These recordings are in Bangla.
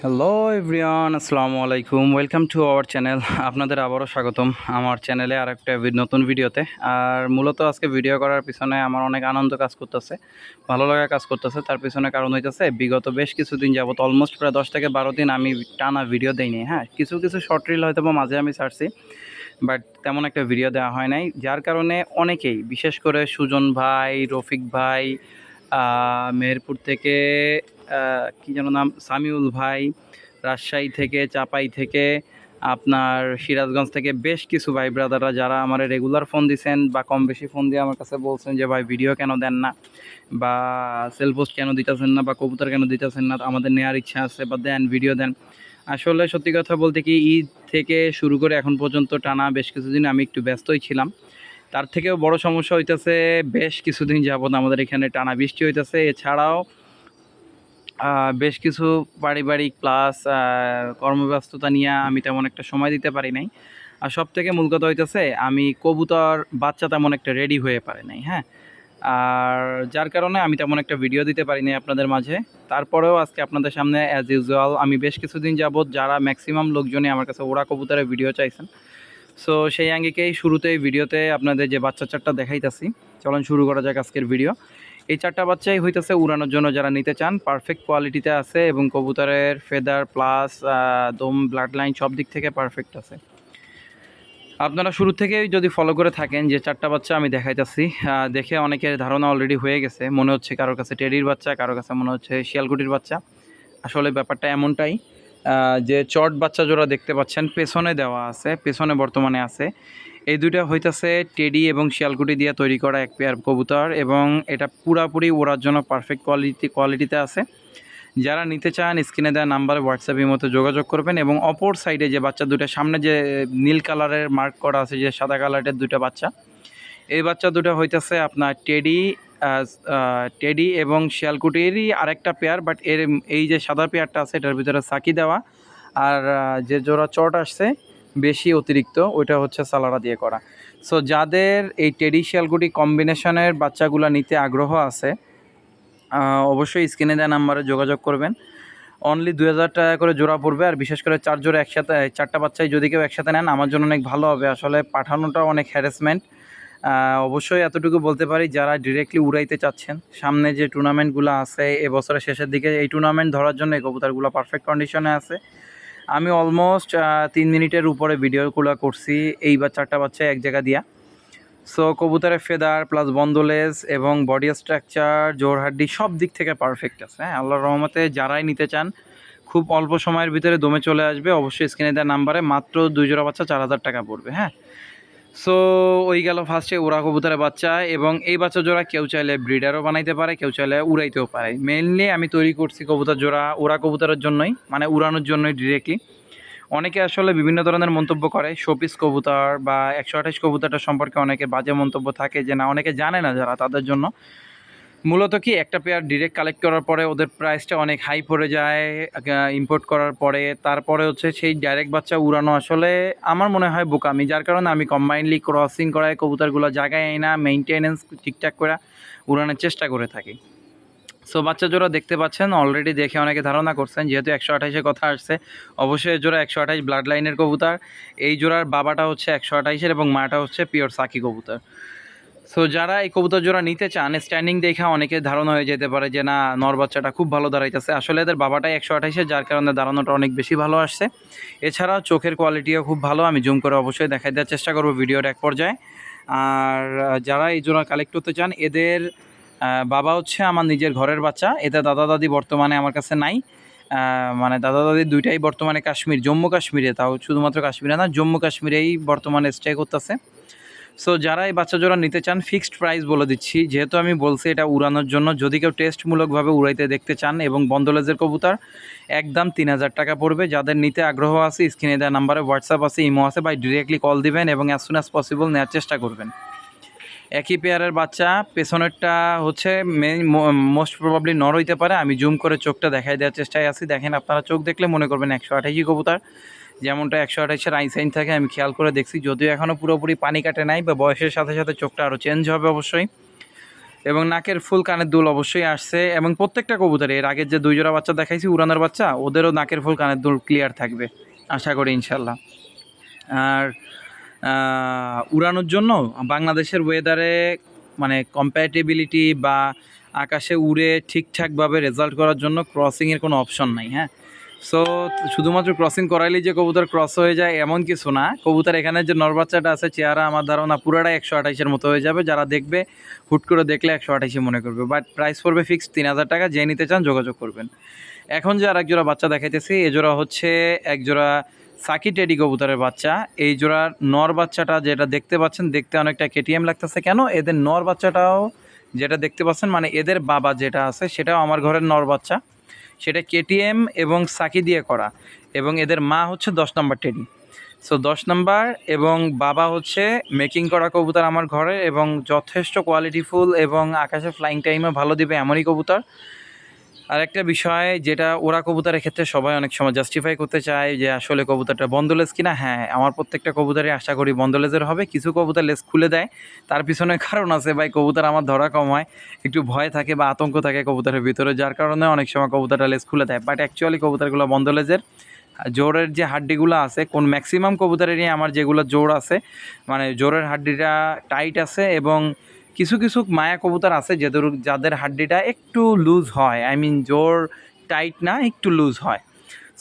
হ্যালো এভরিওয়ান, আসসালামু আলাইকুম। Welcome to our channel. আপনাদের আবারও স্বাগতম আমার চ্যানেলে আর একটা নতুন ভিডিওতে। আর মূলত আজকে ভিডিও করার পিছনে আমার অনেক আনন্দ কাজ করতেছে, ভালো লাগা কাজ করতেছে। তার পিছনে কারণ হইতেছে বিগত বেশ কিছুদিন যাবত অলমোস্ট প্রায় 10 থেকে 12 দিন আমি টানা ভিডিও দেইনি। হ্যাঁ, কিছু কিছু শর্ট রিল হয়তো বা মাঝে আমি ছাড়ছি, বাট তেমন একটা ভিডিও দেওয়া হয় নাই, যার কারণে অনেকেই, বিশেষ করে সুজন ভাই, রফিক ভাই, মেহেরপুর থেকে কী যেন নাম, সামিউল ভাই, রাজশাহী থেকে, চাপাই থেকে, আপনার সিরাজগঞ্জ থেকে বেশ কিছু ভাই ব্রাদাররা যারা আমার রেগুলার ফোন দিছেন বা কম বেশি ফোন দিয়ে আমার কাছে বলছেন যে ভাই ভিডিও কেন দেন না, বা সেল পোস্ট কেন দিতেছেন না, বা কবুতর কেন দিতেছেন না, আমাদের নেওয়ার ইচ্ছা আছে বা দেন ভিডিও দেন। আসলে সত্যি কথা বলতে কি, ঈদ থেকে শুরু করে এখন পর্যন্ত টানা বেশ কিছুদিন আমি একটু ব্যস্তই ছিলাম। তার থেকেও বড় সমস্যা হইতেছে বেশ কিছুদিন যাবত আমাদের এখানে টানা বৃষ্টি হইতেছে। এছাড়াও বেশ কিছু পারিবারিক প্লাস কর্মব্যস্ততা নিয়ে আমি তেমন একটা সময় দিতে পারি নাই। আর সবথেকে মূল কথা হইতেছে আমি কবুতর বাচ্চা তেমন একটা রেডি হয়ে পারে নাই। হ্যাঁ, আর যার কারণে আমি তেমন একটা ভিডিও দিতে পারি নাই আপনাদের মাঝে। তারপরেও আজকে আপনাদের সামনে অ্যাজ ইউজুয়াল আমি বেশ কিছুদিন যাবত, যারা ম্যাক্সিমাম লোকজনই আমার কাছে ওড়া কবুতরের ভিডিও চাইছেন, সো সেই আঙ্গিকেই শুরুতেই ভিডিওতে আপনাদের যে বাচ্চা চারটা দেখাইতাছি, চলুন শুরু করা যাক আজকের ভিডিও। এই চারটা বাচ্চাই হইতেছে উড়ানোর জন্য যারা নিতে চান, পারফেক্ট কোয়ালিটিতে আছে এবং কবুতরের ফেদার প্লাস দম, ব্লাড লাইন সব দিক থেকে পারফেক্ট আছে। আপনারা শুরু থেকেই যদি ফলো করে থাকেন, যে চারটা বাচ্চা আমি দেখাইতেছি, দেখে অনেকের ধারণা অলরেডি হয়ে গেছে, মনে হচ্ছে কারোর কাছে টেডির বাচ্চা, কারোর কাছে মনে হচ্ছে শিয়ালকুটির বাচ্চা। আসলে ব্যাপারটা এমনটাই, যে চট বাচ্চা জোড়া দেখতে পাচ্ছেন পেছনে দেওয়া আছে, পেছনে বর্তমানে আছে, এই দুইটা হইতাছে টেডি এবং শিয়ালকুটি দিয়ে তৈরি করা এক পেয়ার কবুতর, এবং এটা পুরাপুরি ওড়ার জন্য পারফেক্ট কোয়ালিটিতে আছে। যারা নিতে চান স্ক্রিনে দেওয়া নাম্বারে হোয়াটসঅ্যাপের মতো যোগাযোগ করবেন। এবং অপর সাইডে যে বাচ্চা দুটো সামনে যে নীল কালারের মার্ক করা আছে, যে সাদা কালারের দুটো বাচ্চা, এই বাচ্চা দুটো হইতেছে আপনার টেডি এবং শিয়ালকুটিরই আরেকটা পেয়ার, বাট এই যে সাদা পেয়ারটা আছে এটার ভিতরে সাকি দেওয়া, আর যে জোড়া চট আসছে বেশি অতিরিক্ত ওইটা হচ্ছে সালারা দিয়ে করা। সো যাদের এই টেডি শিয়ালকুটি কম্বিনেশনের বাচ্চাগুলো নিতে আগ্রহ আছে, অবশ্যই স্ক্রিনে দেওয়া নাম্বারে যোগাযোগ করবেন। অনলি 2000 টাকা করে জোড়া পড়বে। আর বিশেষ করে 4 জোড়া একসাথে, 4টা বাচ্চাই যদি কেউ একসাথে নেন আমার জন্য অনেক ভালো হবে। আসলে পাঠানোটা অনেক হ্যারাসমেন্ট। অবশ্যই এতটুকু বলতে পারি, যারা ডিরেক্টলি উড়াইতে চাচ্ছেন, সামনে যে টুর্নামেন্টগুলো আছে এবছরের শেষের দিকে, এই টুর্নামেন্ট ধরার জন্য এই কবুতরগুলো পারফেক্ট কন্ডিশনে আছে। আমি অলমোস্ট 3 মিনিটের উপরে ভিডিওগুলো করছি এই 4টা বাচ্চা এক জায়গা দিয়া। সো কবুতরের ফেদার প্লাস বন্দলেজ এবং বডি স্ট্রাকচার, জোড়হাড্ডি সব দিক থেকে পারফেক্ট আছে। হ্যাঁ, আল্লাহর রহমতে যারাই নিতে চান খুব অল্প সময়ের ভিতরে দমে চলে আসবে। অবশ্যই স্ক্রিনে দেওয়া নাম্বারে মাত্র 2 জোড়া বাচ্চা 4000 টাকা পড়বে। হ্যাঁ, সো ওই গেল ফার্স্টে উড়া কবুতরের বাচ্চা। এবং এই বাচ্চা জোড়া কেউ চাইলে ব্রিডারও বানাইতে পারে, কেউ চাইলে উড়াইতেও পারে। মেইনলি আমি তৈরি করছি কবুতর জোড়া উড়া কবুতরের জন্যই, মানে উড়ানোর জন্যই ডিরেক্টলি। অনেকে আসলে বিভিন্ন ধরনের মন্তব্য করে শোপিস কবুতর বা 128 কবুতরটা সম্পর্কে অনেকে বাজে মন্তব্য থাকে, যে না, অনেকে জানে না যারা, তাদের জন্য মূলত কি, একটা পেয়ার ডিরেক্ট কালেক্ট করার পরে ওদের প্রাইসটা অনেক হাই পড়ে যায় ইম্পোর্ট করার পরে। তারপরে হচ্ছে সেই ডাইরেক্ট বাচ্চা উড়ানো আসলে আমার মনে হয় বোকামি, যার কারণে আমি কম্বাইনলি ক্রসিং করায় কবুতরগুলো জায়গায় না মেইনটেনেন্স ঠিকঠাক করে উড়ানোর চেষ্টা করে থাকি। সো বাচ্চা জোড়া দেখতে পাচ্ছেন, অলরেডি দেখে অনেকে ধারণা করছেন, যেহেতু 128-এর কথা আসছে, অবশ্যই জোড়া 128 ব্লাড লাইনের কবুতর। এই জোড়ার বাবাটা হচ্ছে 128-এর এবং মাটা হচ্ছে পিওর সাকি কবুতর। সো যারা এই কবুতর জোড়া নিতে চান, স্ট্যান্ডিং দেখা অনেকে ধারণা হয়ে যেতে পারে যে না, নর বাচ্চাটা খুব ভালো দাঁড়াইতেছে। আসলে এদের বাবাটাই 128-এর, যার কারণে দাঁড়ানোটা অনেক বেশি ভালো আসছে। এছাড়াও চোখের কোয়ালিটিও খুব ভালো, আমি জুম করে অবশ্যই দেখাই দেওয়ার চেষ্টা করবো ভিডিওর এক পর্যায়ে। আর যারা এই জোড়া কালেক্ট করতে চান, এদের বাবা হচ্ছে আমার নিজের ঘরের বাচ্চা। এতে দাদা দাদি বর্তমানে আমার কাছে নাই, মানে দাদা দাদি দুইটাই বর্তমানে কাশ্মীর, জম্মু কাশ্মীরে, তাও শুধুমাত্র কাশ্মীরে না, জম্মু কাশ্মীরেই বর্তমানে স্টে করতেছে। সো যারা এই বাচ্চা জোড়া নিতে চান, ফিক্সড প্রাইস বলে দিচ্ছি, যেহেতু আমি বলছি এটা উড়ানোর জন্য। যদি কেউ টেস্টমূলকভাবে উড়াইতে দেখতে চান এবং বন্দলেজের কবুতর, একদম 3000 টাকা পড়বে। যাদের নিতে আগ্রহ আছে স্ক্রিনে দেওয়া নাম্বারে হোয়াটসঅ্যাপ আছে, ইমো আছে, বাই ডিরেক্টলি কল দিবেন এবং অ্যাজ সুন অ্যাজ পসিবল নেওয়ার চেষ্টা করবেন। একই পেয়ারের বাচ্চা, পেছনেরটা হচ্ছে মোস্ট প্রবাবলি নর হইতে পারে। আমি জুম করে চোখটা দেখাই দেওয়ার চেষ্টায় আছি। দেখেন, আপনারা চোখ দেখলে মনে করবেন 128 কবুতর, যেমনটা 128-এর আইসাইন থাকে। আমি খেয়াল করে দেখছি, যদিও এখনও পুরোপুরি পানি কাটে নাই, বা বয়সের সাথে সাথে চোখটা আরও চেঞ্জ হবে অবশ্যই। এবং নাকের ফুল কানের দুল অবশ্যই আসছে, এবং প্রত্যেকটা কবুতরে এর আগের যে 2 জোড়া বাচ্চা দেখাইছি উড়ানোর বাচ্চা, ওদেরও নাকের ফুল কানের দুল ক্লিয়ার থাকবে আশা করি ইনশাল্লাহ। আর উড়ানোর জন্য বাংলাদেশের ওয়েদারে মানে কম্প্যাটিবিলিটি বা আকাশে উড়ে ঠিকঠাকভাবে রেজাল্ট করার জন্য ক্রসিংয়ের কোনো অপশন নাই। হ্যাঁ, সো শুধুমাত্র ক্রসিং করাইলেই যে কবুতর ক্রস হয়ে যায় এমন কিছু না। কবুতর এখানে যে নরবাচ্চাটা আছে চেহারা আমার ধারণা পুরোটাই 128-এর মতো হয়ে যাবে, যারা দেখবে হুট করে দেখলে 128-ই মনে করবে। বাট প্রাইস পড়বে ফিক্সড 3000 টাকা, যে নিতে চান যোগাযোগ করবেন। এখন যে আর এক জোড়া বাচ্চা দেখাইতেছি, এ জোড়া হচ্ছে এক জোড়া সাকি টেডি কবুতরের বাচ্চা। এই জোড়ার নর বাচ্চাটা যেটা দেখতে পাচ্ছেন, দেখতে অনেকটা কেটিএম লাগতেছে। কেন? এদের নর বাচ্চাটাও যেটা দেখতে পাচ্ছেন, মানে এদের বাবা যেটা আছে সেটাও আমার ঘরের নর বাচ্চা, সেটা কেটিএম এবং সাকি দিয়ে করা, এবং এদের মা হচ্ছে 10 নম্বর টেডি। সো 10 নম্বর এবং বাবা হচ্ছে মেকিং করা কবুতর আমার ঘরে, এবং যথেষ্ট কোয়ালিটিফুল এবং আকাশে ফ্লাইং টাইমও ভালো দিবে এমনই কবুতর। আর একটা বিষয় যেটা ওরা কবুতরের ক্ষেত্রে সবাই অনেক সময় জাস্টিফাই করতে চায় যে আসলে কবুতরটা বন্ধলেস কিনা। হ্যাঁ, আমার প্রত্যেকটা কবুতরে আশা করি বন্ধলেজের হবে। কিছু কবুতর লেস খুলে দেয়, তার পিছনে কারণ আছে ভাই, কবুতর আমার ধরা কম হয়, একটু ভয় থাকে বা আতঙ্ক থাকে কবুতরের ভিতরে, যার কারণে অনেক সময় কবুতরটা লেস খুলে দেয়। বাট অ্যাকচুয়ালি কবুতরগুলো বন্ধলেজের। জোরের যে হাড্ডিগুলো আছে, কোন ম্যাক্সিমাম কবুতরেরই আমার যেগুলো জোর আছে, মানে জোরের হাড্ডিটা টাইট আছে, এবং কিছু কিছু মায়া কবুতর আছে যাদের হাড্ডিটা একটু লুজ হয়, আই মিন জোর টাইট না, একটু লুজ হয়।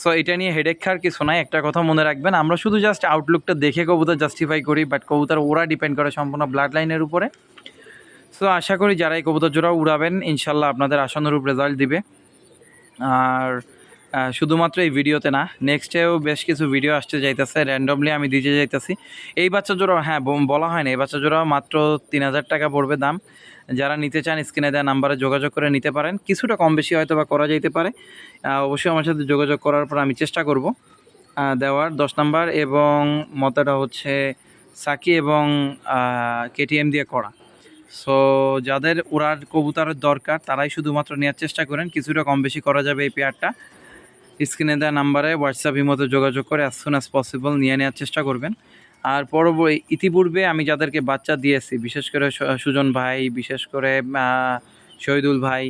সো এটা নিয়ে হেডেক খাওয়ার কিছু নাই। একটা কথা মনে রাখবেন, আমরা শুধু জাস্ট আউটলুকটা দেখে কবুতর জাস্টিফাই করি, বাট কবুতর ওরা ডিপেন্ড করে সম্পূর্ণ ব্লাড লাইনের উপরে। সো আশা করি যারা এই কবুতর জোড়া উড়াবেন ইনশাল্লাহ আপনাদের আশানুরূপ রেজাল্ট দিবে। আর শুধুমাত্র এই ভিডিওতে না, নেক্সটেও বেশ কিছু ভিডিও আসতে যাইতেছে, র্যান্ডমলি আমি দিতে যাইতেছি। এই বাচ্চা জোড়া, হ্যাঁ বলা হয় না, এই বাচ্চা জোড়া মাত্র 3000 টাকা পড়বে দাম। যারা নিতে চান স্ক্রিনে দেওয়া নাম্বারে যোগাযোগ করে নিতে পারেন। কিছুটা কম বেশি হয়তো বা করা যাইতে পারে, অবশ্যই আমার সাথে যোগাযোগ করার পর আমি চেষ্টা করব দেওয়ার। 10 নাম্বার এবং মতাটা হচ্ছে সাকি এবং কেটিএম দিয়ে করা। সো যাদের উড়ার কবুতরের দরকার তারাই শুধুমাত্র নেওয়ার চেষ্টা করেন, কিছুটা কম বেশি করা যাবে এই পেয়ারটা। স্ক্রিনে দেওয়া নাম্বারে হোয়াটসঅ্যাপ মতো যোগাযোগ করে অ্যাজ সুন অ্যাজ পসিবল নিয়ে নেওয়ার চেষ্টা করবেন। আর ইতিপূর্বে আমি যাদেরকে বাচ্চা দিয়েছি, বিশেষ করে সুজন ভাই, বিশেষ করে শহীদুল ভাই,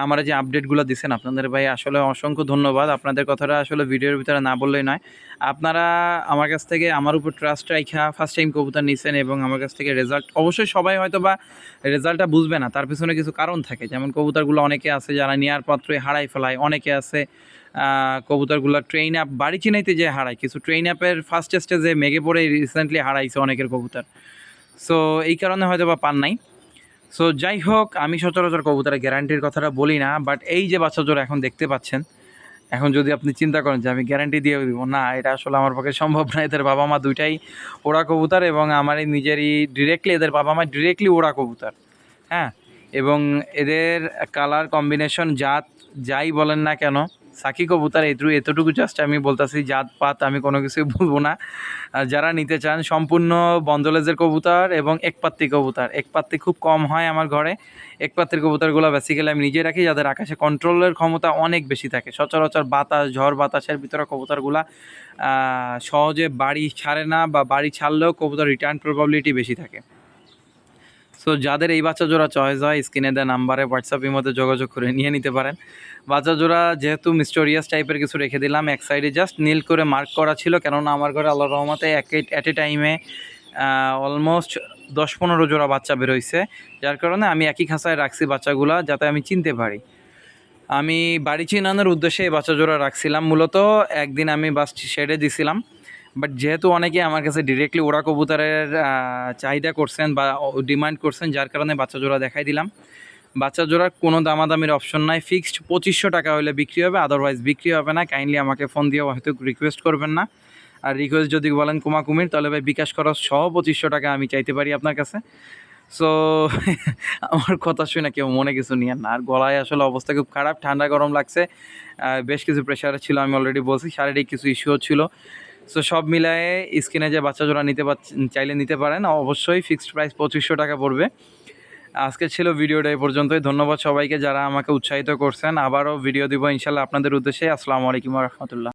আমারা যে আপডেটগুলো দিচ্ছেন আপনাদের ভাই, আসলে অসংখ্য ধন্যবাদ। আপনাদের কথাটা আসলে ভিডিওর ভিতরে না বললেই নয়। আপনারা আমার কাছ থেকে আমার উপর ট্রাস্ট রাইখা ফার্স্ট টাইম কবুতর নিচ্ছেন, এবং আমার কাছ থেকে রেজাল্ট, অবশ্যই সবাই হয়তো বা রেজাল্টটা বুঝবে না, তার পিছনে কিছু কারণ থাকে। যেমন কবুতরগুলো অনেকে আছে যারা নেওয়ার পাত্রই হারাই ফেলায়, অনেকে আছে কবুতরগুলো ট্রেন আপ বাড়ি চিনাইতে যে হারায়, কিছু ট্রেন আপের ফার্স্ট স্টেজে মেঘে পড়ে রিসেন্টলি হারাইছে অনেকের কবুতর। সো এই কারণে হয়তো বা পান নাই। সো যাই হোক, আমি সচরাচর কবুতরের গ্যারান্টির কথাটা বলি না, বাট এই যে বাচ্চা জোড়া এখন দেখতে পাচ্ছেন, এখন যদি আপনি চিন্তা করেন যে আমি গ্যারান্টি দিয়ে দিব, না, এটা আসলে আমার পক্ষে সম্ভব না। এদের বাবা মা দুইটাই ওড়া কবুতর, এবং আমার নিজেরই ডিরেক্টলি এদের বাবা মা ডিরেক্টলি ওড়া কবুতর। হ্যাঁ, এবং এদের কালার কম্বিনেশন জাত যাই বলেন না কেন, সাকি কবুতর এতটুকু জাস্ট আমি বলতেছি, জাত পাত আমি কোনো কিছুই বলবো না। যারা নিতে চান সম্পূর্ণ বন্দলেজের কবুতর এবং একপাত্তি কবুতর, একপাত্তি খুব কম হয় আমার ঘরে। একপাত্তির কবুতরগুলো বেসিক্যালি আমি নিজে রাখি, যাদের আকাশে কন্ট্রোলের ক্ষমতা অনেক বেশি থাকে। সচরাচর বাতাস, ঝড় বাতাসের ভিতরে কবুতরগুলা সহজে বাড়ি ছাড়ে না, বা বাড়ি ছাড়লেও কবুতর রিটার্ন প্রবাবিলিটি বেশি থাকে। সো যাদের এই বাচ্চা জোড়া চয়েস হয় স্ক্রিনে দেওয়া নাম্বারে হোয়াটসঅ্যাপের মধ্যে যোগাযোগ করে নিয়ে নিতে পারেন। বাচ্চা জোড়া যেহেতু মিস্টোরিয়াস টাইপের কিছু রেখে দিলাম, এক সাইডে জাস্ট নীল করে মার্ক করা ছিল, কেননা আমার ঘরে আল্লাহর রহমতে অ্যাট এ টাইমে অলমোস্ট 10-15 জোড়া বাচ্চা বেরোইছে, যার কারণে আমি একই খাঁচায় রাখছি বাচ্চাগুলা, যাতে আমি চিনতে পারি। আমি বাড়ি চিনানোর উদ্দেশ্যে এই বাচ্চা জোড়া রাখছিলাম। মূলত একদিন আমি বাস শেডে দিছিলাম, বাট যেহেতু অনেকে আমার কাছে ডিরেক্টলি ওড়া কবুতরের চাহিদা করছেন বা ডিমান্ড করছেন, যার কারণে বাচ্চা জোড়া দেখাই দিলাম। বাচ্চা জোড়ার কোনো দামাদামির অপশন নাই, ফিক্সড 2500 টাকা হলে বিক্রি হবে, আদারওয়াইজ বিক্রি হবে না। কাইন্ডলি আমাকে ফোন দিয়ে হয়তো রিকোয়েস্ট করবেন না। আর রিকোয়েস্ট যদি বলেন কুমাকুমির, তাহলে ভাই বিকাশ খরচ সহ 2500 টাকা আমি চাইতে পারি আপনার কাছে। সো আমার কথা শুনে কেউ মনে কিছু নিয়েন না। আর গলায় আসলে অবস্থা খুব খারাপ, ঠান্ডা গরম লাগছে, বেশ কিছু প্রেশারে ছিল, আমি অলরেডি বলছি, শারীরিক কিছু ইস্যুও ছিল। সো সব মিলায়ে স্ক্রিনে যে বাচ্চা জোড়া চাইলে নিতে পারেন, অবশ্যই ফিক্সড প্রাইস 2500 টাকা পড়বে। আজকে ছিল ভিডিওটা এই পর্যন্তই। ধন্যবাদ সবাইকে যারা আমাকে উৎসাহিত করছেন। আবারও ভিডিও দিব ইনশাল্লাহ আপনাদের উদ্দেশ্যে। আসসালামু আলাইকুম ওয়া রাহমাতুল্লাহ।